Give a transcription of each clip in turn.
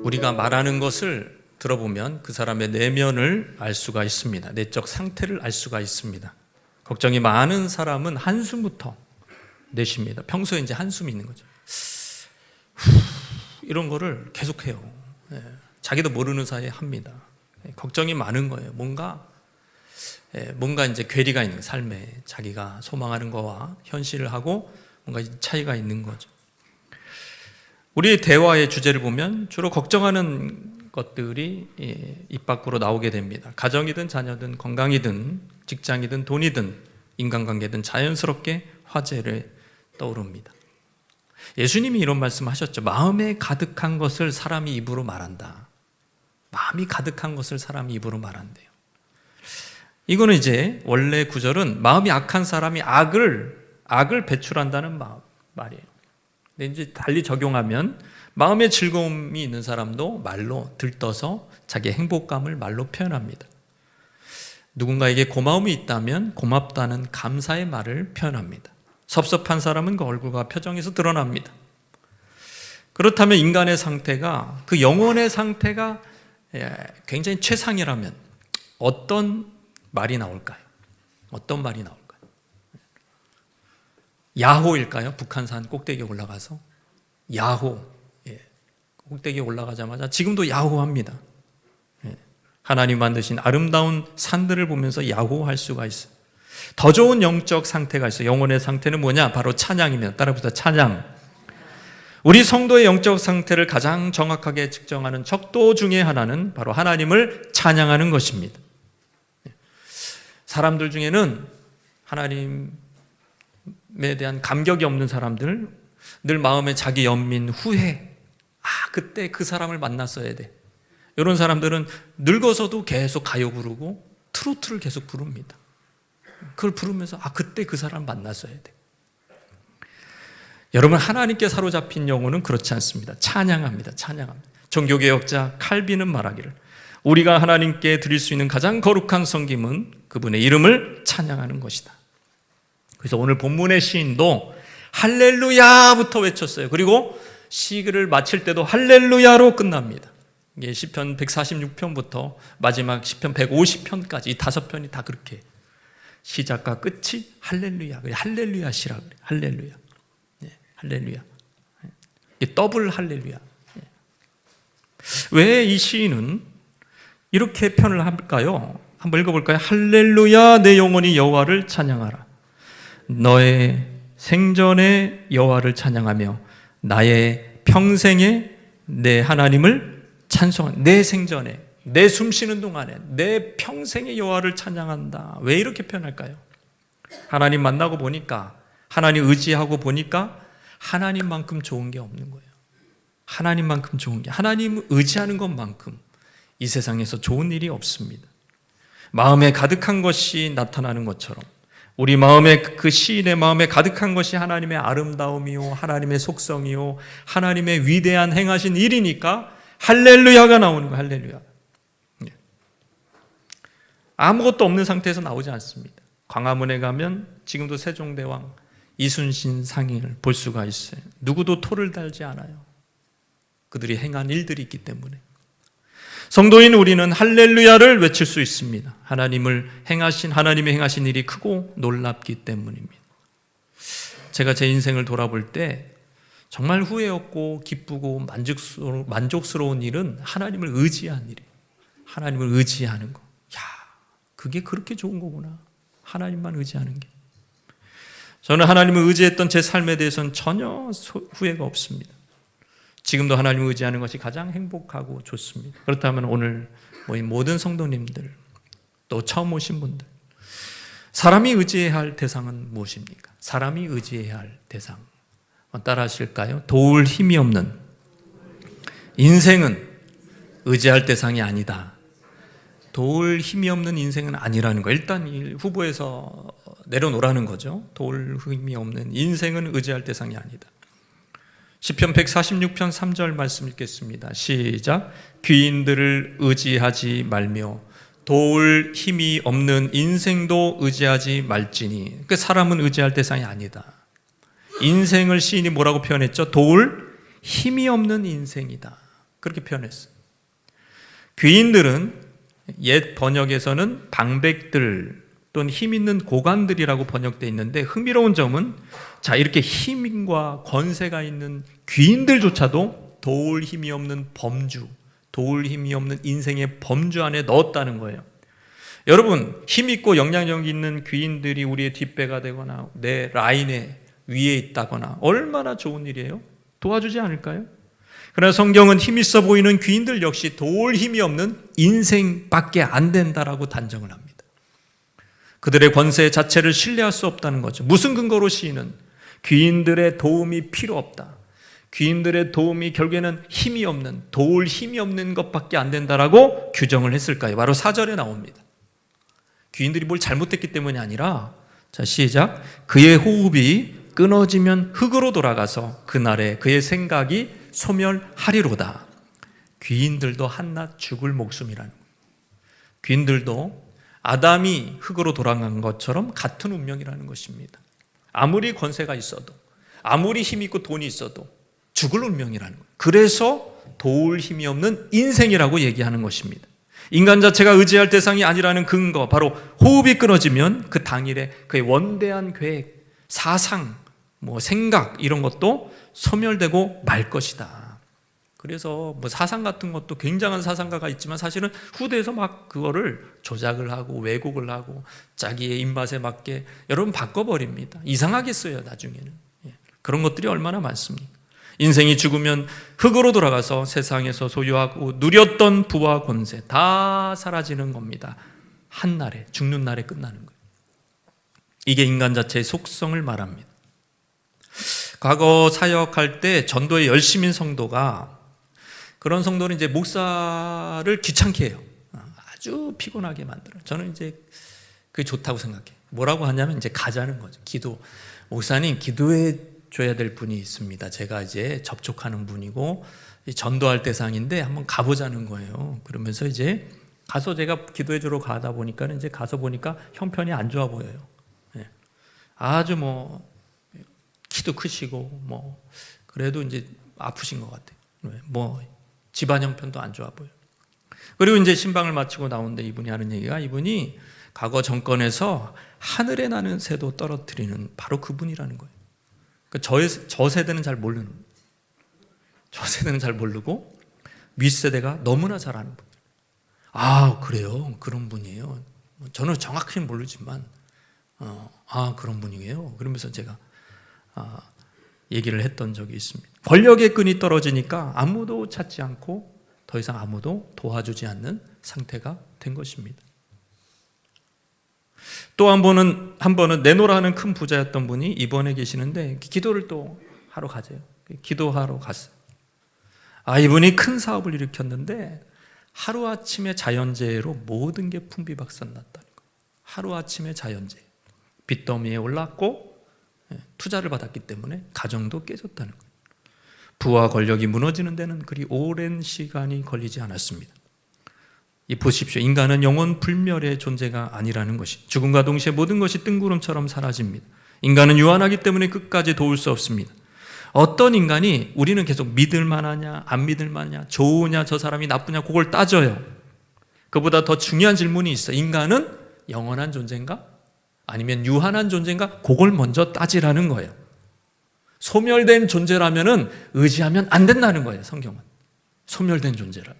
우리가 말하는 것을 들어보면 그 사람의 내면을 알 수가 있습니다. 내적 상태를 알 수가 있습니다. 걱정이 많은 사람은 한숨부터 내쉽니다. 평소에 이제 한숨이 있는 거죠. 이런 거를 계속해요. 자기도 모르는 사이에 합니다. 걱정이 많은 거예요. 뭔가 이제 괴리가 있는 삶에 자기가 소망하는 거와 현실을 하고 뭔가 차이가 있는 거죠. 우리의 대화의 주제를 보면 주로 걱정하는 것들이 입 밖으로 나오게 됩니다. 가정이든 자녀든 건강이든 직장이든 돈이든 인간관계든 자연스럽게 화제를 떠오릅니다. 예수님이 이런 말씀하셨죠. 마음에 가득한 것을 사람이 입으로 말한다. 마음이 가득한 것을 사람이 입으로 말한대요. 이거는 이제 원래 구절은 마음이 악한 사람이 악을 배출한다는 말이에요. 근데 이제 달리 적용하면 마음에 즐거움이 있는 사람도 말로 들떠서 자기의 행복감을 말로 표현합니다. 누군가에게 고마움이 있다면 고맙다는 감사의 말을 표현합니다. 섭섭한 사람은 그 얼굴과 표정에서 드러납니다. 그렇다면 인간의 상태가, 그 영혼의 상태가 굉장히 최상이라면 어떤 말이 나올까요? 어떤 말이 나올까요? 야호일까요? 북한산 꼭대기에 올라가서 야호, 꼭대기에 올라가자마자 지금도 야호합니다. 하나님 만드신 아름다운 산들을 보면서 야호할 수가 있어요. 더 좋은 영적 상태가 있어요. 영혼의 상태는 뭐냐? 바로 찬양입니다. 따라붙어 찬양. 우리 성도의 영적 상태를 가장 정확하게 측정하는 척도 중에 하나는 바로 하나님을 찬양하는 것입니다. 사람들 중에는 하나님에 대한 감격이 없는 사람들, 늘 마음에 자기 연민, 후회, 그때 그 사람을 만났어야 돼. 이런 사람들은 늙어서도 계속 가요 부르고 트로트를 계속 부릅니다. 그걸 부르면서 그때 그 사람 만났어야 돼. 여러분, 하나님께 사로잡힌 영혼은 그렇지 않습니다. 찬양합니다. 찬양합니다. 종교개혁자 칼빈은 말하기를 우리가 하나님께 드릴 수 있는 가장 거룩한 섬김은 그분의 이름을 찬양하는 것이다. 그래서 오늘 본문의 시인도 할렐루야부터 외쳤어요. 그리고 시를 마칠 때도 할렐루야로 끝납니다. 이게 시편 146편부터 마지막 시편 150편까지 이 5편이 다 그렇게 시작과 끝이 할렐루야. 할렐루야 시라 그래요. 할렐루야. 할렐루야. 이 더블 할렐루야. 왜 이 시인은 이렇게 편을 할까요? 한번 읽어볼까요? 할렐루야, 내 영혼이 여호와를 찬양하라. 너의 생전에 여호와를 찬양하며 나의 평생에 내 하나님을 찬송한다. 내 생전에, 내 숨쉬는 동안에, 내 평생에 여호와를 찬양한다. 왜 이렇게 표현할까요? 하나님 만나고 보니까, 하나님 의지하고 보니까 하나님만큼 좋은 게 없는 거예요. 하나님만큼 좋은 게, 하나님 의지하는 것만큼 이 세상에서 좋은 일이 없습니다. 마음에 가득한 것이 나타나는 것처럼 우리 마음에, 그 시인의 마음에 가득한 것이 하나님의 아름다움이요, 하나님의 속성이요, 하나님의 위대한 행하신 일이니까 할렐루야가 나오는 거예요. 할렐루야. 아무것도 없는 상태에서 나오지 않습니다. 광화문에 가면 지금도 세종대왕 이순신 상인을 볼 수가 있어요. 누구도 토를 달지 않아요. 그들이 행한 일들이 있기 때문에. 성도인 우리는 할렐루야를 외칠 수 있습니다. 하나님이 행하신 일이 크고 놀랍기 때문입니다. 제가 제 인생을 돌아볼 때 정말 후회 없고 기쁘고 만족스러운 일은 하나님을 의지한 일이에요. 하나님을 의지하는 거. 그게 그렇게 좋은 거구나. 하나님만 의지하는 게. 저는 하나님을 의지했던 제 삶에 대해서는 전혀 후회가 없습니다. 지금도 하나님을 의지하는 것이 가장 행복하고 좋습니다. 그렇다면 오늘 모인 모든 성도님들, 또 처음 오신 분들, 사람이 의지해야 할 대상은 무엇입니까? 사람이 의지해야 할 대상, 따라 하실까요? 도울 힘이 없는 인생은 의지할 대상이 아니다. 도울 힘이 없는 인생은 아니라는 거. 일단 이 후보에서 내려놓으라는 거죠. 도울 힘이 없는 인생은 의지할 대상이 아니다. 시편 146편 3절 말씀 읽겠습니다. 시작. 귀인들을 의지하지 말며 도울 힘이 없는 인생도 의지하지 말지니. 그 사람은 의지할 대상이 아니다. 인생을 시인이 뭐라고 표현했죠? 도울 힘이 없는 인생이다. 그렇게 표현했어요. 귀인들은 옛 번역에서는 방백들 또는 힘 있는 고관들이라고 번역되어 있는데, 흥미로운 점은 자, 이렇게 힘과 권세가 있는 귀인들조차도 도울 힘이 없는 범주, 도울 힘이 없는 인생의 범주 안에 넣었다는 거예요. 여러분, 힘 있고 영향력 있는 귀인들이 우리의 뒷배가 되거나 내 라인에 위에 있다거나 얼마나 좋은 일이에요? 도와주지 않을까요? 그러나 성경은 힘 있어 보이는 귀인들 역시 도울 힘이 없는 인생밖에 안 된다라고 단정을 합니다. 그들의 권세 자체를 신뢰할 수 없다는 거죠. 무슨 근거로 시인은 귀인들의 도움이 필요 없다, 귀인들의 도움이 결국에는 힘이 없는, 도울 힘이 없는 것밖에 안 된다라고 규정을 했을까요? 바로 4절에 나옵니다. 귀인들이 뭘 잘못했기 때문이 아니라, 자, 시작. 그의 호흡이 끊어지면 흙으로 돌아가서 그날에 그의 생각이 소멸하리로다. 귀인들도 한낱 죽을 목숨이라는 거예요. 귀인들도 아담이 흙으로 돌아간 것처럼 같은 운명이라는 것입니다. 아무리 권세가 있어도, 아무리 힘이 있고 돈이 있어도 죽을 운명이라는 거예요. 그래서 도울 힘이 없는 인생이라고 얘기하는 것입니다. 인간 자체가 의지할 대상이 아니라는 근거, 바로 호흡이 끊어지면 그 당일에 그의 원대한 계획, 사상, 생각 이런 것도 소멸되고 말 것이다. 그래서 사상 같은 것도 굉장한 사상가가 있지만 사실은 후대에서 막 그거를 조작을 하고 왜곡을 하고 자기의 입맛에 맞게 여러분 바꿔버립니다. 이상하게 써요, 나중에는. 그런 것들이 얼마나 많습니까? 인생이 죽으면 흙으로 돌아가서 세상에서 소유하고 누렸던 부와 권세 다 사라지는 겁니다. 한날에, 죽는 날에 끝나는 거예요. 이게 인간 자체의 속성을 말합니다. 과거 사역할 때 전도에 열심인 성도가, 그런 성도는 이제 목사를 귀찮게 해요. 아주 피곤하게 만들어요. 저는 이제 그게 좋다고 생각해요. 뭐라고 하냐면 이제 가자는 거죠. 목사님 기도해 줘야 될 분이 있습니다. 제가 이제 접촉하는 분이고 전도할 대상인데 한번 가보자는 거예요. 그러면서 이제 가서 제가 기도해 주러 가다 보니까 이제 가서 보니까 형편이 안 좋아 보여요. 아주 키도 크시고 그래도 이제 아프신 것 같아요. 집안 형편도 안 좋아 보여요. 그리고 이제 신방을 마치고 나오는데 이분이 하는 얘기가, 이분이 과거 정권에서 하늘에 나는 새도 떨어뜨리는 바로 그분이라는 거예요. 그러니까 저 세대는 잘 모르는, 저 세대는 잘 모르고 윗세대가 너무나 잘 아는 분. 아, 그래요? 그런 분이에요. 저는 정확히는 모르지만 그런 분이에요. 그러면서 제가 얘기를 했던 적이 있습니다. 권력의 끈이 떨어지니까 아무도 찾지 않고 더 이상 아무도 도와주지 않는 상태가 된 것입니다. 또 한 번은 네노라는 큰 부자였던 분이 입원해 계시는데 기도를 또 하러 가세요. 기도하러 갔어요. 이분이 큰 사업을 일으켰는데 하루아침에 자연재해로 모든 게 풍비박산났다는 거예요. 하루아침에 자연재해. 빚더미에 올랐고 투자를 받았기 때문에 가정도 깨졌다는 거예요. 부와 권력이 무너지는 데는 그리 오랜 시간이 걸리지 않았습니다. 보십시오. 인간은 영원 불멸의 존재가 아니라는 것이, 죽음과 동시에 모든 것이 뜬구름처럼 사라집니다. 인간은 유한하기 때문에 끝까지 도울 수 없습니다. 어떤 인간이 우리는 계속 믿을 만하냐 안 믿을 만하냐, 좋으냐 저 사람이 나쁘냐 그걸 따져요. 그보다 더 중요한 질문이 있어. 인간은 영원한 존재인가? 아니면 유한한 존재인가? 그걸 먼저 따지라는 거예요. 소멸된 존재라면 의지하면 안 된다는 거예요. 성경은 소멸된 존재라면.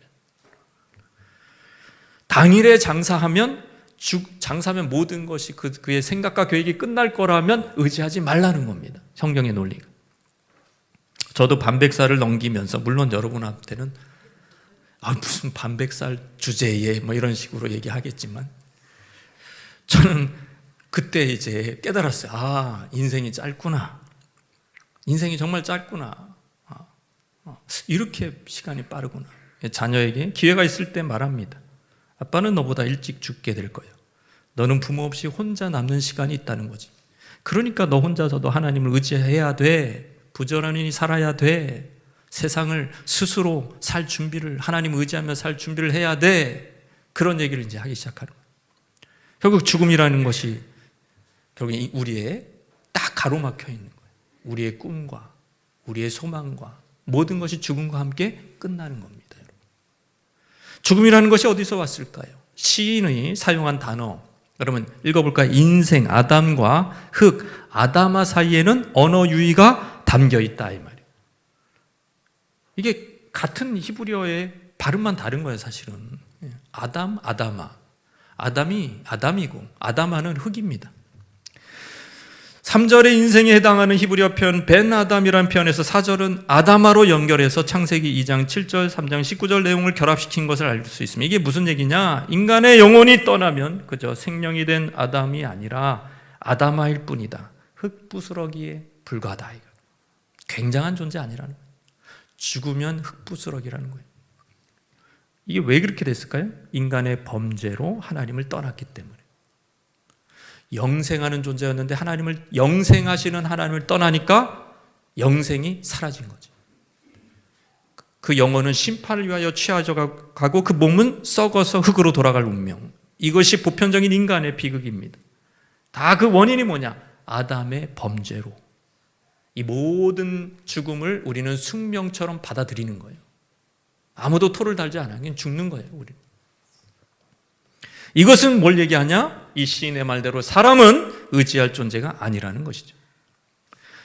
당일에 장사하면 모든 것이 그의 생각과 계획이 끝날 거라면 의지하지 말라는 겁니다. 성경의 논리가. 저도 반백살을 넘기면서, 물론 여러분한테는 무슨 반백살 주제에 이런 식으로 얘기하겠지만, 저는 그때 이제 깨달았어요. 인생이 짧구나. 인생이 정말 짧구나. 이렇게 시간이 빠르구나. 자녀에게 기회가 있을 때 말합니다. 아빠는 너보다 일찍 죽게 될 거야. 너는 부모 없이 혼자 남는 시간이 있다는 거지. 그러니까 너 혼자서도 하나님을 의지해야 돼. 부지런히 살아야 돼. 세상을 스스로 살 준비를, 하나님 의지하며 살 준비를 해야 돼. 그런 얘기를 이제 하기 시작하는 거예요. 결국 죽음이라는 것이 결국 우리의 딱 가로막혀 있는 거예요. 우리의 꿈과 우리의 소망과 모든 것이 죽음과 함께 끝나는 겁니다. 죽음이라는 것이 어디서 왔을까요? 시인이 사용한 단어, 여러분 읽어볼까요? 인생, 아담과 흙, 아담아 사이에는 언어 유희가 담겨 있다 이 말이에요. 이게 같은 히브리어의 발음만 다른 거예요, 사실은. 아담, 아담아. 아담이 아담이고 아담아는 흙입니다. 3절의 인생에 해당하는 히브리어 표현 벤 아담이라는 표현에서 4절은 아담아로 연결해서 창세기 2장 7절, 3장 19절 내용을 결합시킨 것을 알 수 있습니다. 이게 무슨 얘기냐? 인간의 영혼이 떠나면 그저 생명이 된 아담이 아니라 아담아일 뿐이다. 흙부스러기에 불과하다. 굉장한 존재 아니라는 거예요. 죽으면 흙부스러기라는 거예요. 이게 왜 그렇게 됐을까요? 인간의 범죄로 하나님을 떠났기 때문에. 영생하는 존재였는데 영생하시는 하나님을 떠나니까 영생이 사라진 거죠. 그 영혼은 심판을 위하여 취하져 가고 그 몸은 썩어서 흙으로 돌아갈 운명. 이것이 보편적인 인간의 비극입니다. 다 그 원인이 뭐냐? 아담의 범죄로. 이 모든 죽음을 우리는 숙명처럼 받아들이는 거예요. 아무도 토를 달지 않아요. 그냥 죽는 거예요, 우리는. 이것은 뭘 얘기하냐? 이 시인의 말대로 사람은 의지할 존재가 아니라는 것이죠.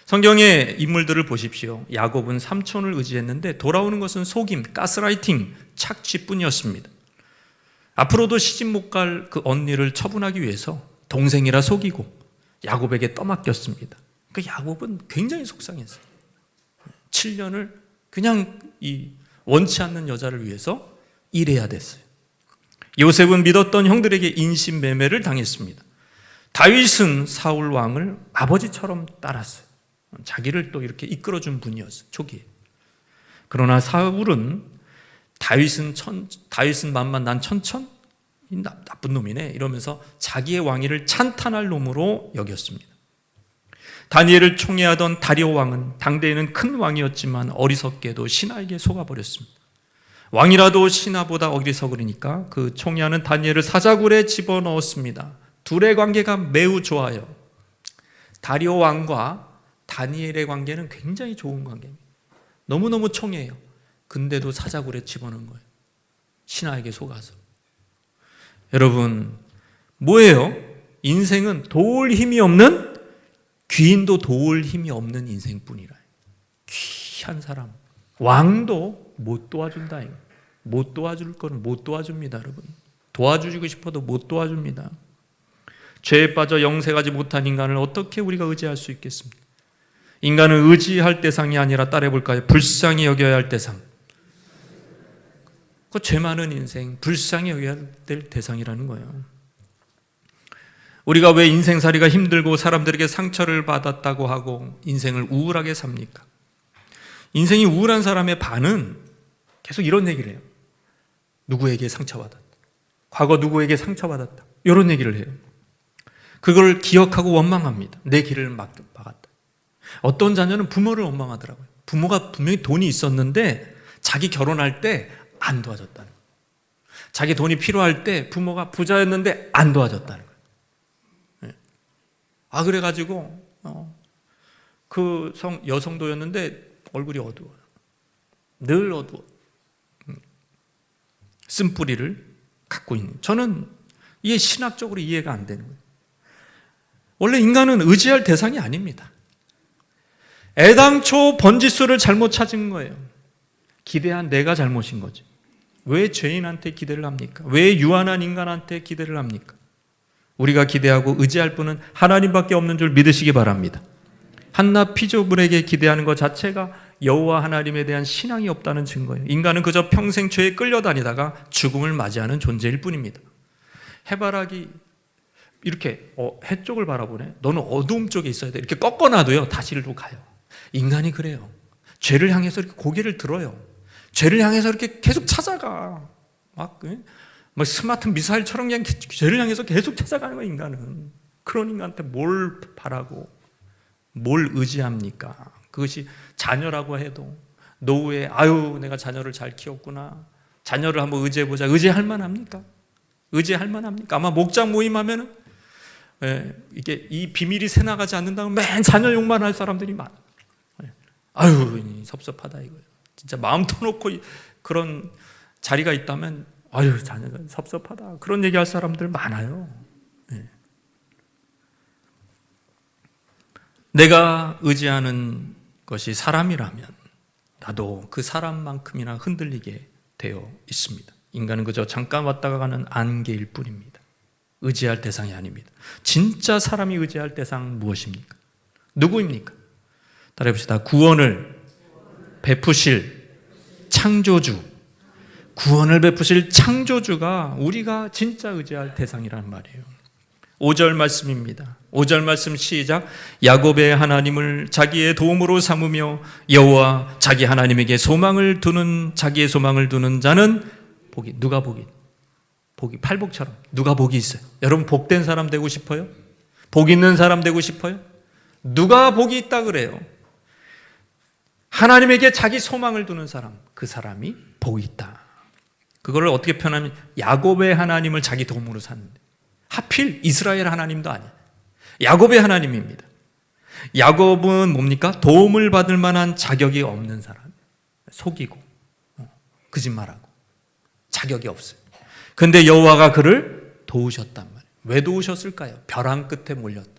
성경의 인물들을 보십시오. 야곱은 삼촌을 의지했는데 돌아오는 것은 속임, 가스라이팅, 착취뿐이었습니다. 앞으로도 시집 못 갈 그 언니를 처분하기 위해서 동생이라 속이고 야곱에게 떠맡겼습니다. 그 야곱은 굉장히 속상했어요. 7년을 그냥 이 원치 않는 여자를 위해서 일해야 됐어요. 요셉은 믿었던 형들에게 인신매매를 당했습니다. 다윗은 사울 왕을 아버지처럼 따랐어요. 자기를 또 이렇게 이끌어준 분이었어요, 초기에. 그러나 사울은 다윗은 만만 난 천천? 나쁜 놈이네 이러면서 자기의 왕위를 찬탄할 놈으로 여겼습니다. 다니엘을 총애하던 다리오 왕은 당대에는 큰 왕이었지만 어리석게도 신하에게 속아버렸습니다. 왕이라도 신하보다 어리석으니까 그 총애하는 다니엘을 사자굴에 집어넣었습니다. 둘의 관계가 매우 좋아요. 다리오 왕과 다니엘의 관계는 굉장히 좋은 관계입니다. 너무너무 총애해요. 근데도 사자굴에 집어넣은 거예요. 신하에게 속아서. 여러분, 뭐예요? 인생은 도울 힘이 없는, 귀인도 도울 힘이 없는 인생뿐이라. 귀한 사람, 왕도 못 도와준다. 못 도와줄 거는 못 도와줍니다, 여러분. 도와주고 싶어도 못 도와줍니다. 죄에 빠져 영생하지 못한 인간을 어떻게 우리가 의지할 수 있겠습니까? 인간은 의지할 대상이 아니라 따라해볼까요? 불쌍히 여겨야 할 대상. 그 죄 많은 인생, 불쌍히 여겨야 될 대상이라는 거예요. 우리가 왜 인생살이가 힘들고 사람들에게 상처를 받았다고 하고 인생을 우울하게 삽니까? 인생이 우울한 사람의 반은 계속 이런 얘기를 해요. 누구에게 상처받았다. 과거 누구에게 상처받았다. 이런 얘기를 해요. 그걸 기억하고 원망합니다. 내 길을 막았다. 어떤 자녀는 부모를 원망하더라고요. 부모가 분명히 돈이 있었는데 자기 결혼할 때 안 도와줬다는 거예요. 자기 돈이 필요할 때 부모가 부자였는데 안 도와줬다는 거예요. 그래가지고 그 여성도였는데 얼굴이 어두워요. 늘 어두워. 쓴뿌리를 갖고 있는. 저는 이게 신학적으로 이해가 안 되는 거예요. 원래 인간은 의지할 대상이 아닙니다. 애당초 번지수를 잘못 찾은 거예요. 기대한 내가 잘못인 거죠. 왜 죄인한테 기대를 합니까? 왜 유한한 인간한테 기대를 합니까? 우리가 기대하고 의지할 분은 하나님밖에 없는 줄 믿으시기 바랍니다. 한나 피조물에게 기대하는 것 자체가 여호와 하나님에 대한 신앙이 없다는 증거예요. 인간은 그저 평생 죄에 끌려다니다가 죽음을 맞이하는 존재일 뿐입니다. 해바라기 이렇게 해 쪽을 바라보네. 너는 어두움 쪽에 있어야 돼. 이렇게 꺾어놔도요 다시 일로 가요. 인간이 그래요. 죄를 향해서 이렇게 고개를 들어요. 죄를 향해서 이렇게 계속 찾아가. 막 스마트 미사일처럼 그냥 죄를 향해서 계속 찾아가는 거예요, 인간은. 그런 인간한테 뭘 바라고 뭘 의지합니까? 그것이 자녀라고 해도 노후에 내가 자녀를 잘 키웠구나. 자녀를 한번 의지해보자. 의지할 만합니까? 의지할 만합니까? 아마 목장 모임하면은 이게 이 비밀이 새나가지 않는다고 맨 자녀 욕만 할 사람들이 많아요. 섭섭하다 이거예요. 진짜 마음 터놓고 그런 자리가 있다면 아유 자녀가 섭섭하다 그런 얘기할 사람들 많아요. 네. 내가 의지하는 것이 사람이라면 나도 그 사람만큼이나 흔들리게 되어 있습니다. 인간은 그저 잠깐 왔다가 가는 안개일 뿐입니다. 의지할 대상이 아닙니다. 진짜 사람이 의지할 대상은 무엇입니까? 누구입니까? 따라해봅시다. 구원을 베푸실 창조주, 구원을 베푸실 창조주가 우리가 진짜 의지할 대상이라는 말이에요. 5절 말씀입니다. 5절 말씀 시작. 야곱의 하나님을 자기의 도움으로 삼으며 여호와 자기 하나님에게 자기의 소망을 두는 자는 복이, 누가 복이 팔복처럼 누가 복이 있어요? 여러분 복된 사람 되고 싶어요? 복 있는 사람 되고 싶어요? 누가 복이 있다 그래요? 하나님에게 자기 소망을 두는 사람, 그 사람이 복이 있다. 그걸 어떻게 표현하면 야곱의 하나님을 자기 도움으로 사는데 하필 이스라엘 하나님도 아니야. 야곱의 하나님입니다. 야곱은 뭡니까? 도움을 받을 만한 자격이 없는 사람. 속이고 거짓말하고 자격이 없어요. 근데 여호와가 그를 도우셨단 말이에요. 왜 도우셨을까요? 벼랑 끝에 몰렸다.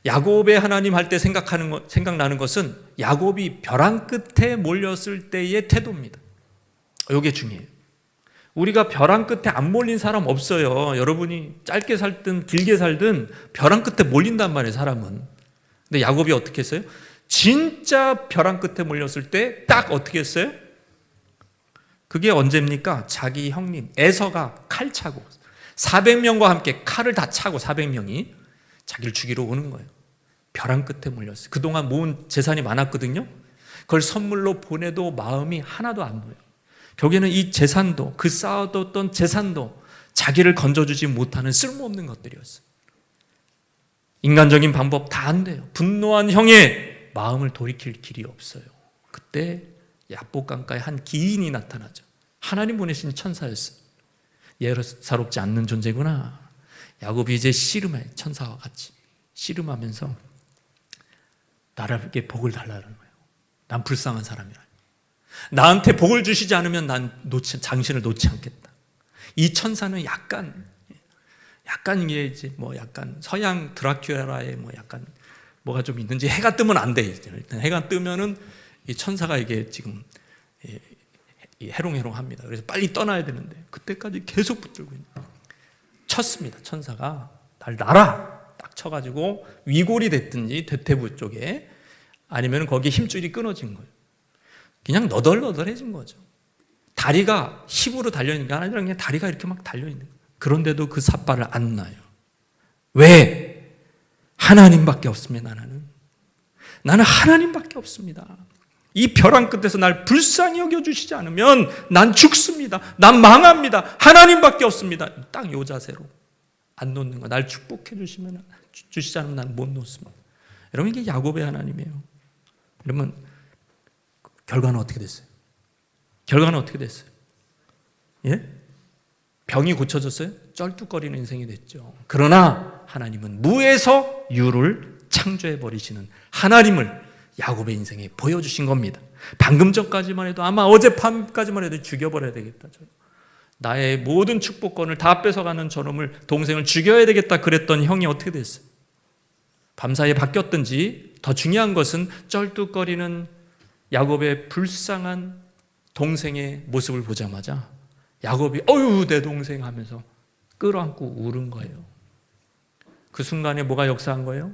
야곱의 하나님 할 때 생각나는 것은 야곱이 벼랑 끝에 몰렸을 때의 태도입니다. 이게 중요해요. 우리가 벼랑 끝에 안 몰린 사람 없어요. 여러분이 짧게 살든 길게 살든 벼랑 끝에 몰린단 말이에요, 사람은. 근데 야곱이 어떻게 했어요? 진짜 벼랑 끝에 몰렸을 때 딱 어떻게 했어요? 그게 언제입니까? 자기 형님 에서가 칼 차고 400명과 함께 칼을 다 차고 400명이 자기를 죽이러 오는 거예요. 벼랑 끝에 몰렸어요. 그동안 모은 재산이 많았거든요. 그걸 선물로 보내도 마음이 하나도 안 보여요. 결국에는 이 재산도, 그 쌓아뒀던 재산도 자기를 건져주지 못하는 쓸모없는 것들이었어요. 인간적인 방법 다 안 돼요. 분노한 형의 마음을 돌이킬 길이 없어요. 그때 야복강가에 한 기인이 나타나죠. 하나님 보내신 천사였어요. 예사롭지 않는 존재구나. 야곱이 이제 씨름해, 천사와 같이 씨름하면서 나에게 복을 달라는 거예요. 난 불쌍한 사람이라. 나한테 복을 주시지 않으면 난 당신을 놓지 않겠다. 이 천사는 약간 이게 이제 뭐 약간 서양 드라큘라의 뭐 약간 뭐가 좀 있는지 해가 뜨면 안 돼. 일단 해가 뜨면은 이 천사가 이게 지금 해롱해롱합니다. 그래서 빨리 떠나야 되는데 그때까지 계속 붙들고 있는. 쳤습니다. 천사가 날 놔라 딱 쳐가지고 위골이 됐든지 대퇴부 쪽에 아니면 거기 힘줄이 끊어진 거예요. 그냥 너덜너덜해진 거죠. 다리가 힘으로 달려있는 게 아니라 그냥 다리가 이렇게 막 달려있는 거예요. 그런데도 그 삿발을 안 놔요. 왜? 하나님밖에 없습니다. 나는 하나님밖에 없습니다. 이 벼랑 끝에서 날 불쌍히 여겨주시지 않으면 난 죽습니다. 난 망합니다. 하나님밖에 없습니다. 딱 요 자세로 안 놓는 거. 날 축복해 주시지 않으면 난 못 놓습니다. 여러분 이게 야곱의 하나님이에요. 그러면 결과는 어떻게 됐어요? 예? 병이 고쳐졌어요? 쩔뚝거리는 인생이 됐죠. 그러나 하나님은 무에서 유를 창조해 버리시는 하나님을 야곱의 인생에 보여주신 겁니다. 방금 전까지만 해도 아마 어젯밤까지만 해도 죽여버려야 되겠다. 나의 모든 축복권을 다 뺏어가는 저놈을 동생을 죽여야 되겠다 그랬던 형이 어떻게 됐어요? 밤사이에 바뀌었든지 더 중요한 것은 쩔뚝거리는 야곱의 불쌍한 동생의 모습을 보자마자 야곱이 어휴 내 동생 하면서 끌어안고 울은 거예요. 그 순간에 뭐가 역사한 거예요?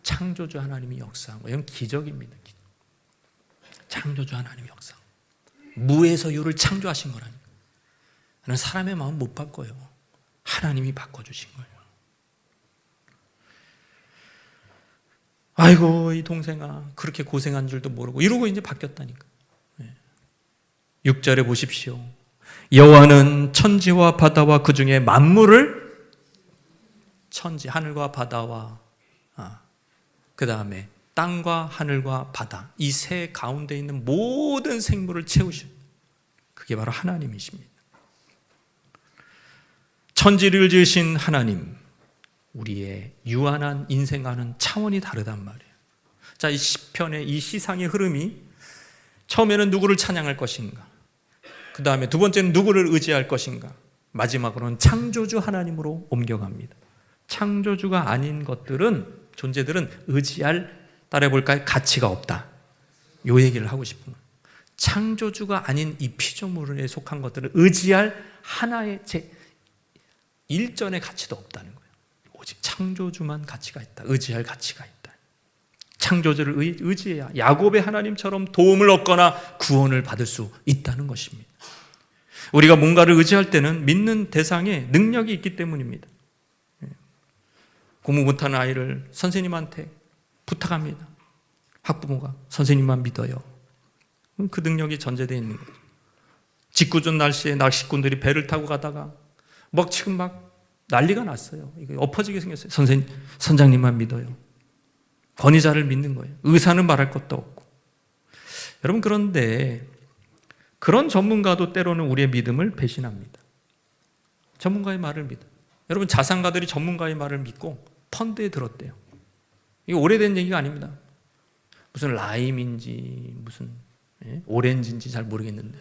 창조주 하나님이 역사한 거예요. 이건 기적입니다. 창조주 하나님이 역사. 무에서 유를 창조하신 거라니까. 나는 사람의 마음 못 바꿔요. 하나님이 바꿔주신 거예요. 아이고 이 동생아 그렇게 고생한 줄도 모르고 이러고 이제 바뀌었다니까. 6절에 보십시오. 여호와는 천지와 바다와 그 중에 만물을 천지 하늘과 바다와 그 다음에 땅과 하늘과 바다 이 세 가운데 있는 모든 생물을 채우셔. 그게 바로 하나님이십니다. 천지를 지으신 하나님, 우리의 유한한 인생과는 차원이 다르단 말이에요. 자, 이 시편의 이 시상의 흐름이 처음에는 누구를 찬양할 것인가? 그 다음에 두 번째는 누구를 의지할 것인가? 마지막으로는 창조주 하나님으로 옮겨갑니다. 창조주가 아닌 것들은, 존재들은 의지할, 따라해볼까요? 가치가 없다. 요 얘기를 하고 싶은 거예요. 창조주가 아닌 이 피조물에 속한 것들을 의지할 하나의 일전의 가치도 없다는 거예요. 오직 창조주만 가치가 있다. 의지할 가치가 있다. 창조주를 의지해야 야곱의 하나님처럼 도움을 얻거나 구원을 받을 수 있다는 것입니다. 우리가 뭔가를 의지할 때는 믿는 대상에 능력이 있기 때문입니다. 공부 못하는 아이를 선생님한테 부탁합니다. 학부모가 선생님만 믿어요. 그 능력이 전제되어 있는 거죠. 짓궂은 날씨에 낚시꾼들이 배를 타고 가다가 지금 난리가 났어요. 이거 엎어지게 생겼어요. 선장님만 믿어요. 권위자를 믿는 거예요. 의사는 말할 것도 없고. 여러분, 그런데 그런 전문가도 때로는 우리의 믿음을 배신합니다. 전문가의 말을 믿어요. 여러분, 자산가들이 전문가의 말을 믿고 펀드에 들었대요. 이게 오래된 얘기가 아닙니다. 무슨 라임인지 무슨 오렌지인지 잘 모르겠는데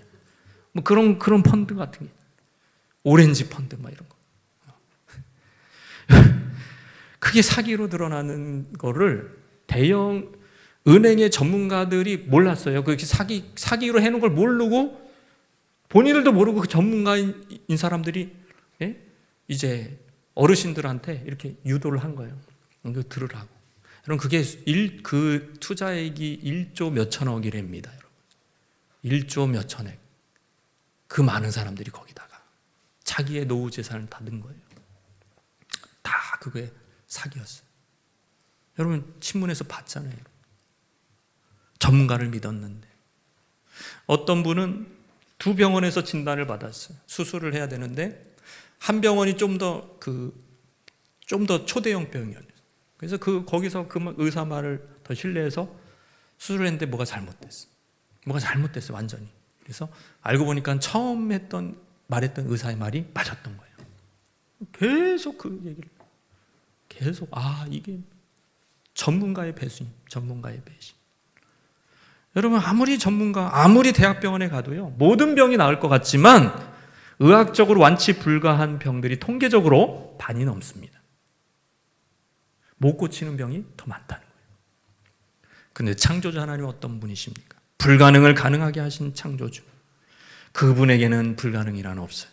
그런 펀드 같은 게, 오렌지 펀드 이런 거. 그게 사기로 드러나는 거를 대형 은행의 전문가들이 몰랐어요. 그렇게 사기로 해놓은 걸 모르고, 본인들도 모르고 그 전문가인 사람들이 이제 어르신들한테 이렇게 유도를 한 거예요. 이거 들으라고. 여러분, 그게 그 투자액이 1조 몇천억이랍니다. 여러분, 1조 몇천억. 그 많은 사람들이 거기다가 자기의 노후 재산을 다 넣은 거예요. 다 그게 사기였어요. 여러분, 신문에서 봤잖아요. 전문가를 믿었는데. 어떤 분은 두 병원에서 진단을 받았어요. 수술을 해야 되는데 한 병원이 좀 더 초대형 병이었어요. 그래서 거기서 그 의사 말을 더 신뢰해서 수술을 했는데 뭐가 잘못됐어요. 완전히. 그래서 알고 보니까 처음 말했던 의사의 말이 맞았던 거예요. 계속 그 얘기를 이게 전문가의 배신. 여러분, 아무리 대학병원에 가도요, 모든 병이 나을 것 같지만 의학적으로 완치 불가한 병들이 통계적으로 반이 넘습니다. 못 고치는 병이 더 많다는 거예요. 그런데 창조주 하나님은 어떤 분이십니까? 불가능을 가능하게 하신 창조주. 그분에게는 불가능이란 없어요.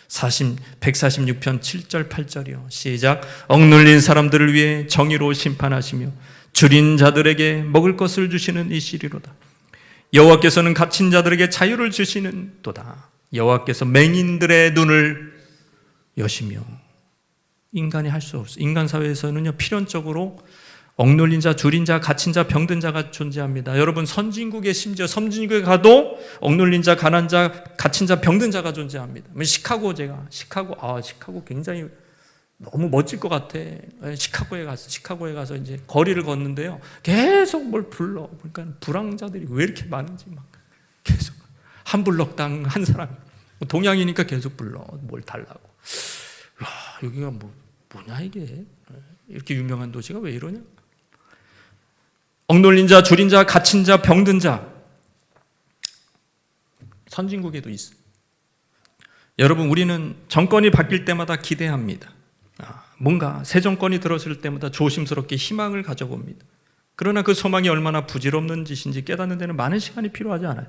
146편 7절 8절이요. 시작. 억눌린 사람들을 위해 정의로 심판하시며 줄인 자들에게 먹을 것을 주시는 이시리로다. 여호와께서는 갇힌 자들에게 자유를 주시는 도다. 여호와께서 맹인들의 눈을 여시며. 인간이 할 수 없어요. 인간 사회에서는요, 필연적으로 억눌린 자, 줄인 자, 갇힌 자, 병든 자가 존재합니다. 여러분, 심지어 선진국에 가도 억눌린 자, 가난한 자, 갇힌 자, 병든 자가 존재합니다. 시카고 굉장히 너무 멋질 것 같아. 시카고에 가서 이제 거리를 걷는데요, 계속 뭘 불러. 그러니까 불황자들이 왜 이렇게 많은지 계속 한 블럭당 한 사람. 동양이니까 계속 불러. 뭘 달라고. 와, 여기가 뭐냐 이게. 이렇게 유명한 도시가 왜 이러냐? 억눌린 자, 줄인 자, 갇힌 자, 병든 자. 선진국에도 있어요. 여러분, 우리는 정권이 바뀔 때마다 기대합니다. 뭔가 새 정권이 들어설 때마다 조심스럽게 희망을 가져봅니다. 그러나 그 소망이 얼마나 부질없는 짓인지 깨닫는 데는 많은 시간이 필요하지 않아요.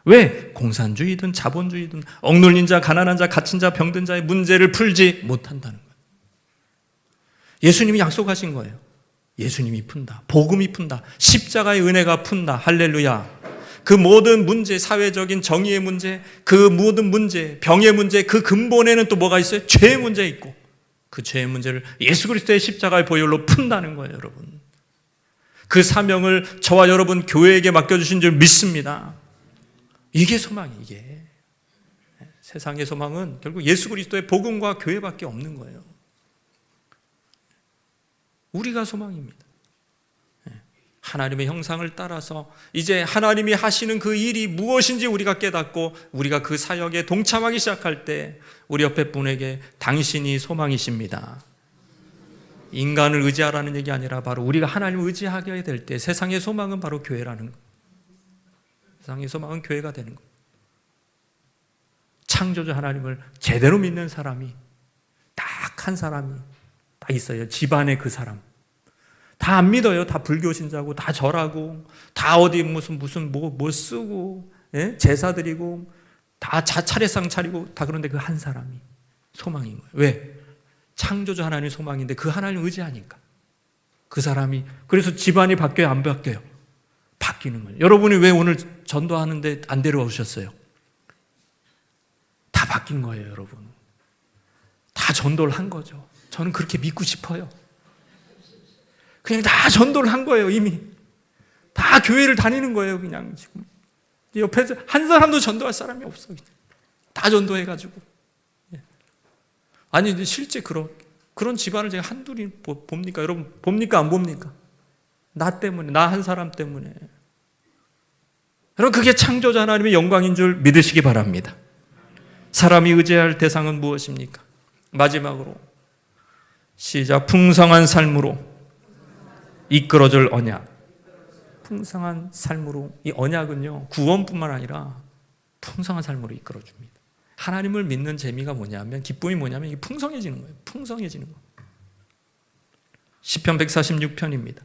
왜? 공산주의든 자본주의든 억눌린 자, 가난한 자, 갇힌 자, 병든 자의 문제를 풀지 못한다는 거예요. 예수님이 약속하신 거예요. 예수님이 푼다. 복음이 푼다. 십자가의 은혜가 푼다. 할렐루야. 그 모든 문제, 사회적인 정의의 문제, 그 모든 문제, 병의 문제, 그 근본에는 또 뭐가 있어요? 죄의 문제 있고, 그 죄의 문제를 예수 그리스도의 십자가의 보혈로 푼다는 거예요, 여러분. 그 사명을 저와 여러분 교회에게 맡겨주신 줄 믿습니다. 이게 소망이에요, 이게. 세상의 소망은 결국 예수 그리스도의 복음과 교회밖에 없는 거예요. 우리가 소망입니다. 하나님의 형상을 따라서 이제 하나님이 하시는 그 일이 무엇인지 우리가 깨닫고 우리가 그 사역에 동참하기 시작할 때 우리 옆에 분에게 당신이 소망이십니다. 인간을 의지하라는 얘기 아니라 바로 우리가 하나님을 의지하게 될 때 세상의 소망은 바로 교회라는 거. 세상의 소망은 교회가 되는 거예요. 창조주 하나님을 제대로 믿는 사람이, 딱 한 사람이 딱 있어요. 집안에 그 사람. 다 안 믿어요. 다 불교 신자고, 다 절하고, 다 어디 무슨 뭐 쓰고, 예? 제사 드리고, 다 차례상 차리고, 다 그런데 그 한 사람이 소망인 거예요. 왜? 창조주 하나님이 소망인데 그 하나님 의지하니까. 그 사람이, 그래서 집안이 바뀌어요, 안 바뀌어요? 바뀌는 거예요. 여러분이 왜 오늘 전도하는데 안 데려오셨어요? 다 바뀐 거예요, 여러분. 다 전도를 한 거죠. 저는 그렇게 믿고 싶어요. 그냥 다 전도를 한 거예요, 이미. 다 교회를 다니는 거예요, 그냥 지금. 옆에서 한 사람도 전도할 사람이 없어. 그냥. 다 전도해가지고. 아니, 실제 그런 집안을 제가 한둘이 봅니까? 여러분, 봅니까? 안 봅니까? 나 때문에, 나 한 사람 때문에. 여러분, 그게 창조자 하나님의 영광인 줄 믿으시기 바랍니다. 사람이 의지할 대상은 무엇입니까? 마지막으로 시작. 풍성한 삶으로 이끌어줄 언약. 풍성한 삶으로, 이 언약은요 구원뿐만 아니라 풍성한 삶으로 이끌어줍니다. 하나님을 믿는 재미가 뭐냐면, 기쁨이 뭐냐면 이게 풍성해지는 거예요. 풍성해지는 거. 시편 146편입니다.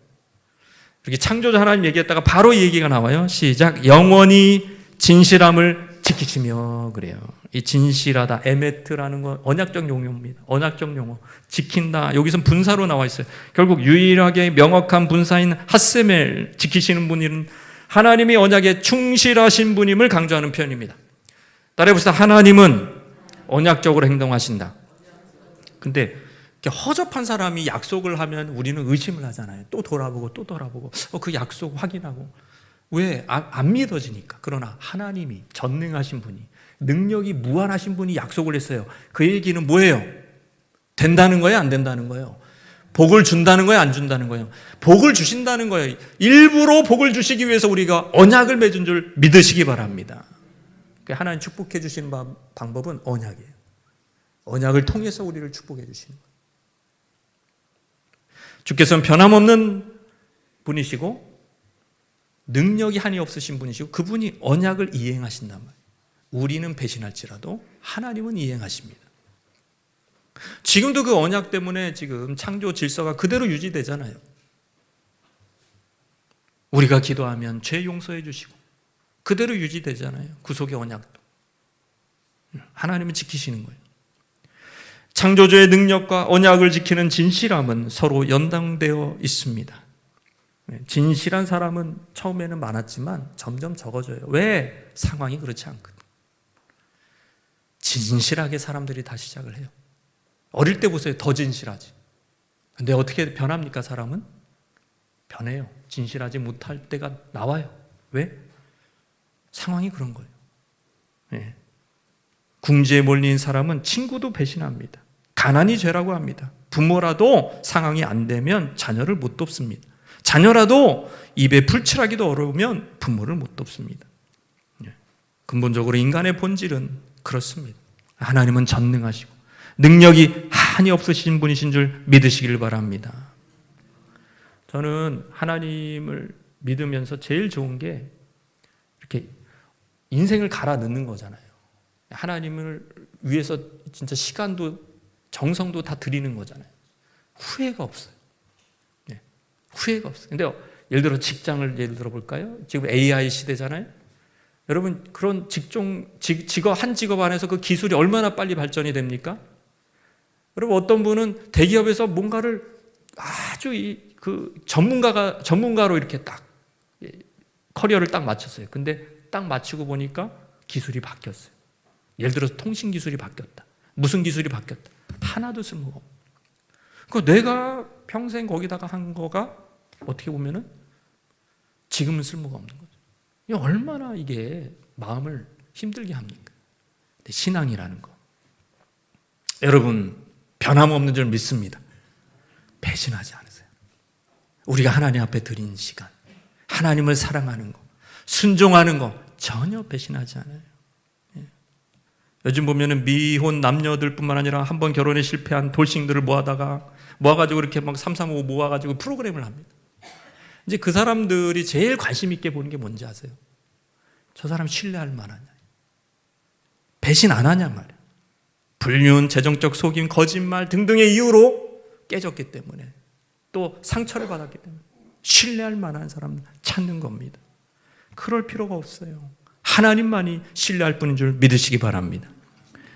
이렇게 창조자 하나님 얘기했다가 바로 이 얘기가 나와요. 시작. 영원히 진실함을 지키시며. 그래요. 이 진실하다, 에메트라는 건 언약적 용어입니다. 언약적 용어. 지킨다. 여기선 분사로 나와 있어요. 결국 유일하게 명확한 분사인 핫세멜, 지키시는 분은 하나님이 언약에 충실하신 분임을 강조하는 표현입니다. 따라해봅시다. 하나님은 언약적으로 행동하신다. 근데 허접한 사람이 약속을 하면 우리는 의심을 하잖아요. 또 돌아보고 또 돌아보고 그 약속 확인하고. 왜? 안 믿어지니까. 그러나 하나님이 전능하신 분이, 능력이 무한하신 분이 약속을 했어요. 그 얘기는 뭐예요? 된다는 거예요? 안 된다는 거예요? 복을 준다는 거예요? 안 준다는 거예요? 복을 주신다는 거예요. 일부러 복을 주시기 위해서 우리가 언약을 맺은 줄 믿으시기 바랍니다. 하나님 축복해 주시는 방법은 언약이에요. 언약을 통해서 우리를 축복해 주시는 거예요. 주께서는 변함없는 분이시고 능력이 한이 없으신 분이시고 그분이 언약을 이행하신단 말이에요. 우리는 배신할지라도 하나님은 이행하십니다. 지금도 그 언약 때문에 지금 창조 질서가 그대로 유지되잖아요. 우리가 기도하면 죄 용서해 주시고 그대로 유지되잖아요. 구속의 언약도. 하나님은 지키시는 거예요. 창조주의 능력과 언약을 지키는 진실함은 서로 연장되어 있습니다. 진실한 사람은 처음에는 많았지만 점점 적어져요. 왜? 상황이 그렇지 않거든. 진실하게 사람들이 다 시작을 해요. 어릴 때 보세요. 더 진실하지. 근데 어떻게 변합니까? 사람은? 변해요. 진실하지 못할 때가 나와요. 왜? 상황이 그런 거예요. 네. 궁지에 몰린 사람은 친구도 배신합니다. 가난이 죄라고 합니다. 부모라도 상황이 안 되면 자녀를 못 돕습니다. 자녀라도 입에 풀칠하기도 어려우면 부모를 못 돕습니다. 근본적으로 인간의 본질은 그렇습니다. 하나님은 전능하시고 능력이 한이 없으신 분이신 줄 믿으시길 바랍니다. 저는 하나님을 믿으면서 제일 좋은 게 이렇게 인생을 갈아 넣는 거잖아요. 하나님을 위해서 진짜 시간도 정성도 다 드리는 거잖아요. 후회가 없어요. 네. 후회가 없어요. 근데 예를 들어 직장을 예를 들어 볼까요? 지금 AI 시대잖아요. 여러분 그런 직업 한 직업 안에서 그 기술이 얼마나 빨리 발전이 됩니까? 여러분 어떤 분은 대기업에서 뭔가를 아주 그 전문가로 이렇게 딱 커리어를 딱 마쳤어요. 근데 딱 마치고 보니까 기술이 바뀌었어요. 예를 들어서 통신 기술이 바뀌었다. 무슨 기술이 바뀌었다. 하나도 쓸모가 없고. 그 내가 평생 거기다가 한 거가 어떻게 보면은 지금은 쓸모가 없는 거죠. 이게 얼마나 이게 마음을 힘들게 합니까? 근데 신앙이라는 거. 여러분 변함없는 줄 믿습니다. 배신하지 않으세요. 우리가 하나님 앞에 드린 시간, 하나님을 사랑하는 거, 순종하는 거 전혀 배신하지 않아요. 요즘 보면은 미혼 남녀들뿐만 아니라 한 번 결혼에 실패한 돌싱들을 모아가지고 이렇게 막 335 모아가지고 프로그램을 합니다. 이제 그 사람들이 제일 관심 있게 보는 게 뭔지 아세요? 저 사람 신뢰할 만하냐? 배신 안 하냐 말이야. 불륜, 재정적 속임, 거짓말 등등의 이유로 깨졌기 때문에, 또 상처를 받았기 때문에 신뢰할 만한 사람 찾는 겁니다. 그럴 필요가 없어요. 하나님만이 신뢰할 뿐인 줄 믿으시기 바랍니다.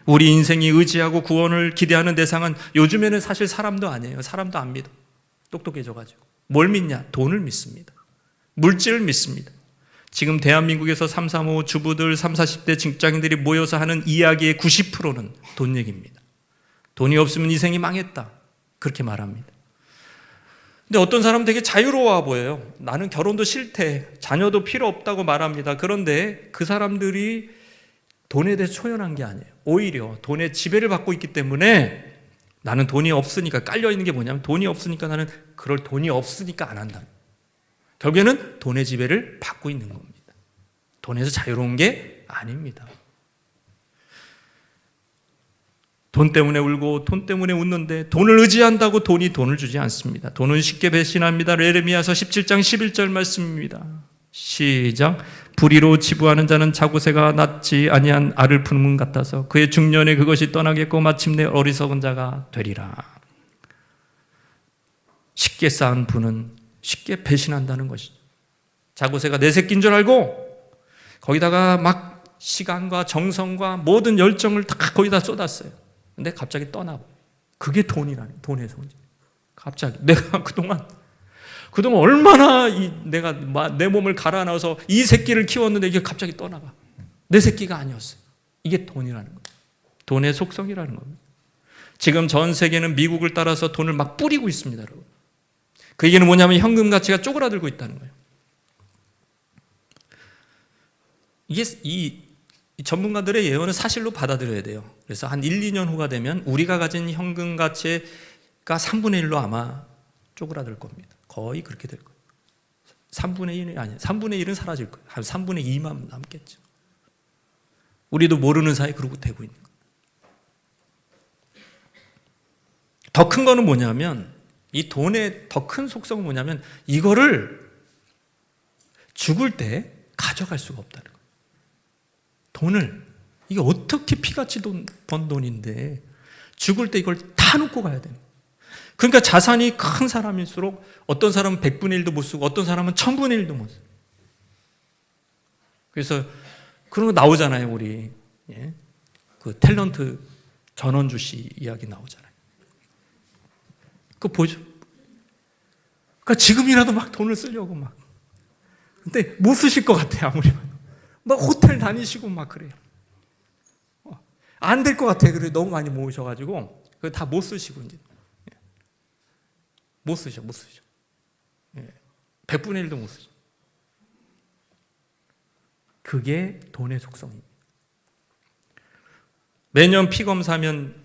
우리 인생이 의지하고 구원을 기대하는 대상은 요즘에는 사실 사람도 아니에요. 사람도 안 믿어. 똑똑해져가지고. 뭘 믿냐? 돈을 믿습니다. 물질을 믿습니다. 지금 대한민국에서 3, 3, 5 주부들, 3, 40대 직장인들이 모여서 하는 이야기의 90%는 돈 얘기입니다. 돈이 없으면 인생이 망했다, 그렇게 말합니다. 근데 어떤 사람은 되게 자유로워 보여요. 나는 결혼도 싫대, 자녀도 필요 없다고 말합니다. 그런데 그 사람들이 돈에 대해 초연한 게 아니에요. 오히려 돈의 지배를 받고 있기 때문에, 나는 돈이 없으니까, 깔려있는 게 뭐냐면 돈이 없으니까 나는 그럴 돈이 없으니까 안 한다. 결국에는 돈의 지배를 받고 있는 겁니다. 돈에서 자유로운 게 아닙니다. 돈 때문에 울고 돈 때문에 웃는데, 돈을 의지한다고 돈이 돈을 주지 않습니다. 돈은 쉽게 배신합니다. 예레미야서 17장 11절 말씀입니다. 시작. 불의로 치부하는 자는 자구새가 낳지 아니한 알을 품은 것 같아서 그의 중년에 그것이 떠나겠고 마침내 어리석은 자가 되리라. 쉽게 쌓은 부는 쉽게 배신한다는 것이죠. 자구새가 내 새끼인 줄 알고 거기다가 막 시간과 정성과 모든 열정을 다 거기다 쏟았어요. 근데 갑자기 떠나고. 그게 돈이라는, 돈의 손질. 갑자기 내가 그동안 얼마나 내가 내 몸을 갈아 넣어서 이 새끼를 키웠는데 이게 갑자기 떠나가. 내 새끼가 아니었어요. 이게 돈이라는 거예요. 돈의 속성이라는 겁니다. 지금 전 세계는 미국을 따라서 돈을 막 뿌리고 있습니다, 여러분. 그 얘기는 뭐냐면 현금 가치가 쪼그라들고 있다는 거예요. 이게 이 전문가들의 예언은 사실로 받아들여야 돼요. 그래서 한 1, 2년 후가 되면 우리가 가진 현금 가치가 3분의 1로 아마 쪼그라들 겁니다. 거의 그렇게 될 거예요. 3분의 1이 아니에요. 3분의 1은 사라질 거예요. 한 3분의 2만 남겠죠. 우리도 모르는 사이에 그러고 되고 있는 거예요. 더 큰 거는 뭐냐면, 이 돈의 더 큰 속성은 뭐냐면, 이거를 죽을 때 가져갈 수가 없다는 거예요. 돈을, 이게 어떻게 피같이 번 돈인데 죽을 때 이걸 다 놓고 가야 돼요. 그러니까 자산이 큰 사람일수록 어떤 사람은 100분의 1도 못 쓰고 어떤 사람은 1000분의 1도 못 쓰고. 그래서 그런 거 나오잖아요, 우리. 예? 그 탤런트 전원주 씨 이야기 나오잖아요. 그거 보죠. 그러니까 지금이라도 막 돈을 쓰려고 막. 근데 못 쓰실 것 같아요, 아무리 봐도. 막 호텔 다니시고 막 그래요. 안 될 것 같아요. 그래 너무 많이 모으셔가지고 그거 다 못 쓰시고 이제 못 쓰셔. 100분의 1도 못 쓰셔. 그게 돈의 속성입니다. 매년 피검사면,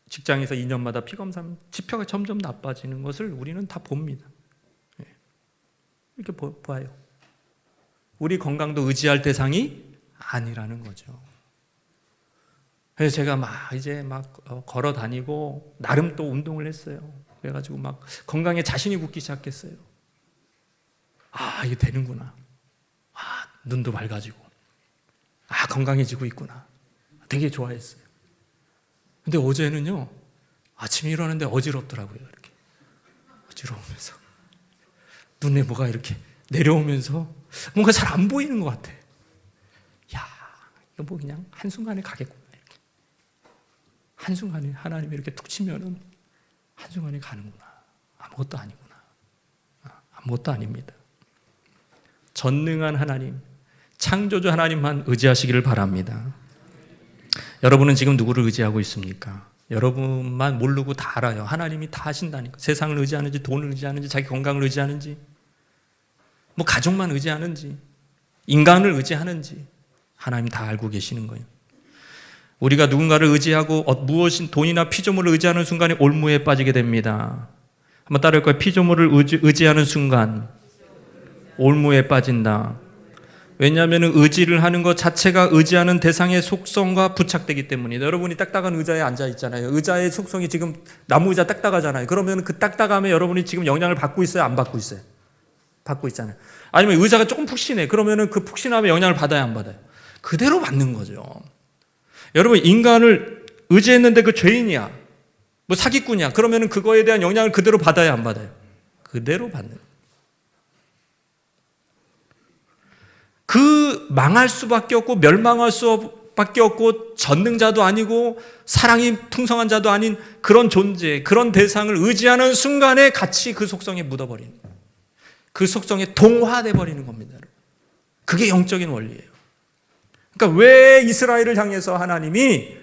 직장에서 2년마다 피검사면 지표가 점점 나빠지는 것을 우리는 다 봅니다. 이렇게 봐요. 우리 건강도 의지할 대상이 아니라는 거죠. 그래서 제가 이제 걸어 다니고 나름 또 운동을 했어요. 그래가지고 막 건강에 자신이 붙기 시작했어요. 이게 되는구나. 눈도 맑아지고. 건강해지고 있구나. 되게 좋아했어요. 근데 어제는요, 아침에 일어났는데 어지럽더라고요. 이렇게 어지러우면서 눈에 뭐가 이렇게 내려오면서 뭔가 잘 안 보이는 것 같아. 이거 뭐 그냥 한순간에 가겠구나. 이렇게. 한순간에 하나님이 이렇게 툭 치면은 한순간에 가는구나. 아무것도 아니구나. 아무것도 아닙니다. 전능한 하나님, 창조주 하나님만 의지하시기를 바랍니다. 여러분은 지금 누구를 의지하고 있습니까? 여러분만 모르고 다 알아요. 하나님이 다 하신다니까. 세상을 의지하는지, 돈을 의지하는지, 자기 건강을 의지하는지, 뭐 가족만 의지하는지, 인간을 의지하는지 하나님 다 알고 계시는 거예요. 우리가 누군가를 의지하고 무엇인 돈이나 피조물을 의지하는 순간에 올무에 빠지게 됩니다. 한번 따라할 거예요. 피조물을 의지하는 순간 올무에 빠진다. 왜냐하면 의지를 하는 것 자체가 의지하는 대상의 속성과 부착되기 때문이다. 여러분이 딱딱한 의자에 앉아 있잖아요. 의자의 속성이 지금 나무 의자 딱딱하잖아요. 그러면 그 딱딱함에 여러분이 지금 영향을 받고 있어요? 안 받고 있어요? 받고 있잖아요. 아니면 의자가 조금 푹신해. 그러면은 그 푹신함에 영향을 받아야 안 받아요? 그대로 받는 거죠. 여러분, 인간을 의지했는데 그 죄인이야, 뭐 사기꾼이야. 그러면은 그거에 대한 영향을 그대로 받아야 안 받아요? 그대로 받는 거예요. 그 망할 수밖에 없고 멸망할 수밖에 없고 전능자도 아니고 사랑이 풍성한 자도 아닌 그런 존재, 그런 대상을 의지하는 순간에 같이 그 속성에 묻어버리는 거예요. 그 속성에 동화돼 버리는 겁니다. 그게 영적인 원리예요. 그러니까 왜 이스라엘을 향해서 하나님이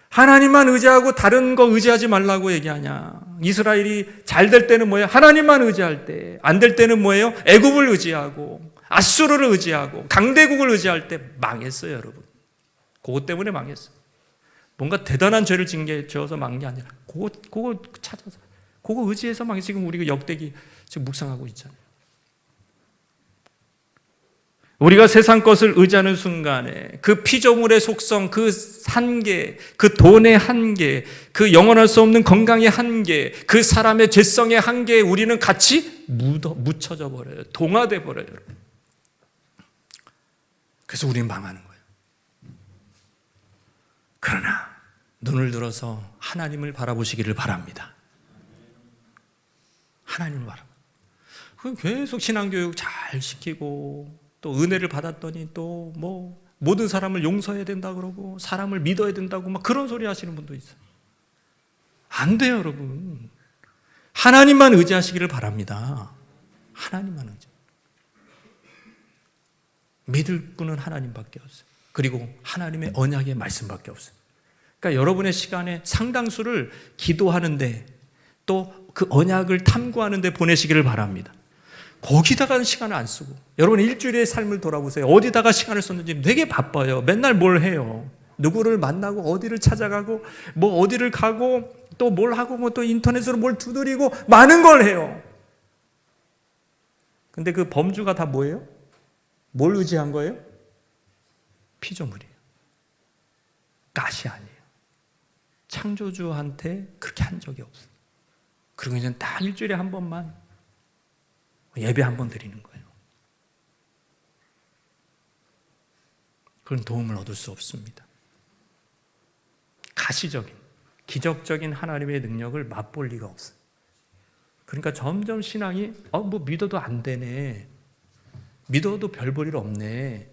하나님만 의지하고 다른 거 의지하지 말라고 얘기하냐? 이스라엘이 잘 될 때는 뭐예요? 하나님만 의지할 때. 안 될 때는 뭐예요? 애굽을 의지하고 아수르를 의지하고 강대국을 의지할 때 망했어요, 여러분. 그것 때문에 망했어요. 뭔가 대단한 죄를 지어서 망한 게 아니라 그거 찾아서 그거 의지해서 망했어요. 지금 우리가 역대기 지금 묵상하고 있잖아요. 우리가 세상 것을 의지하는 순간에 그 피조물의 속성, 그 한계, 그 돈의 한계, 그 영원할 수 없는 건강의 한계, 그 사람의 죄성의 한계에 우리는 같이 묻혀져 버려요. 동화돼 버려요. 그래서 우리는 망하는 거예요. 그러나 눈을 들어서 하나님을 바라보시기를 바랍니다. 하나님을 바라봐. 계속 신앙교육 잘 시키고 또 은혜를 받았더니 또 뭐 모든 사람을 용서해야 된다 그러고 사람을 믿어야 된다고 막 그런 소리 하시는 분도 있어요. 안 돼요, 여러분. 하나님만 의지하시기를 바랍니다. 하나님만 의지. 믿을 분은 하나님밖에 없어요. 그리고 하나님의 언약의 말씀밖에 없어요. 그러니까 여러분의 시간의 상당수를 기도하는데 또 그 언약을 탐구하는데 보내시기를 바랍니다. 거기다가 시간을 안 쓰고 여러분 일주일의 삶을 돌아보세요. 어디다가 시간을 썼는지 되게 바빠요. 맨날 뭘 해요. 누구를 만나고 어디를 찾아가고 뭐 어디를 가고 또 뭘 하고 뭐 또 인터넷으로 뭘 두드리고 많은 걸 해요. 근데 그 범주가 다 뭐예요? 뭘 의지한 거예요? 피조물이에요. 가시 아니에요. 창조주한테 그렇게 한 적이 없어요. 그리고 이제 딱 일주일에 한 번만 예배 한 번 드리는 거예요. 그런 도움을 얻을 수 없습니다. 가시적인, 기적적인 하나님의 능력을 맛볼 리가 없어요. 그러니까 점점 신앙이 뭐 믿어도 안 되네, 믿어도 별 볼 일 없네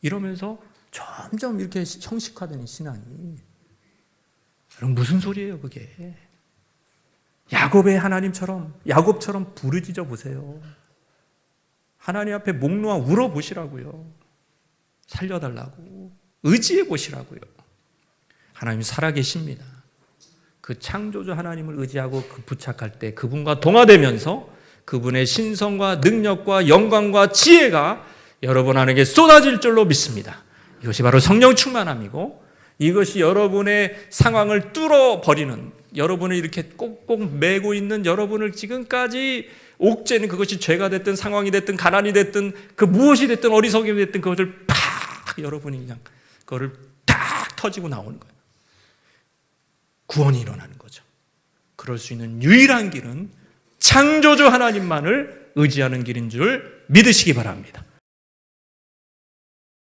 이러면서 점점 이렇게 형식화되는 신앙이. 여러분 무슨 소리예요 그게? 야곱의 하나님처럼, 야곱처럼 부르짖어 보세요. 하나님 앞에 목 놓아 울어 보시라고요. 살려달라고 의지해 보시라고요. 하나님 살아계십니다. 그 창조주 하나님을 의지하고 부착할 때 그분과 동화되면서 그분의 신성과 능력과 영광과 지혜가 여러분 안에게 쏟아질 줄로 믿습니다. 이것이 바로 성령 충만함이고 이것이 여러분의 상황을 뚫어버리는, 여러분을 이렇게 꼭꼭 매고 있는 여러분을 지금까지 옥죄는, 그것이 죄가 됐든 상황이 됐든 가난이 됐든 그 무엇이 됐든 어리석음이 됐든 그것을 팍 여러분이 그냥 그거를 딱 터지고 나오는 거예요. 구원이 일어나는 거죠. 그럴 수 있는 유일한 길은 창조주 하나님만을 의지하는 길인 줄 믿으시기 바랍니다.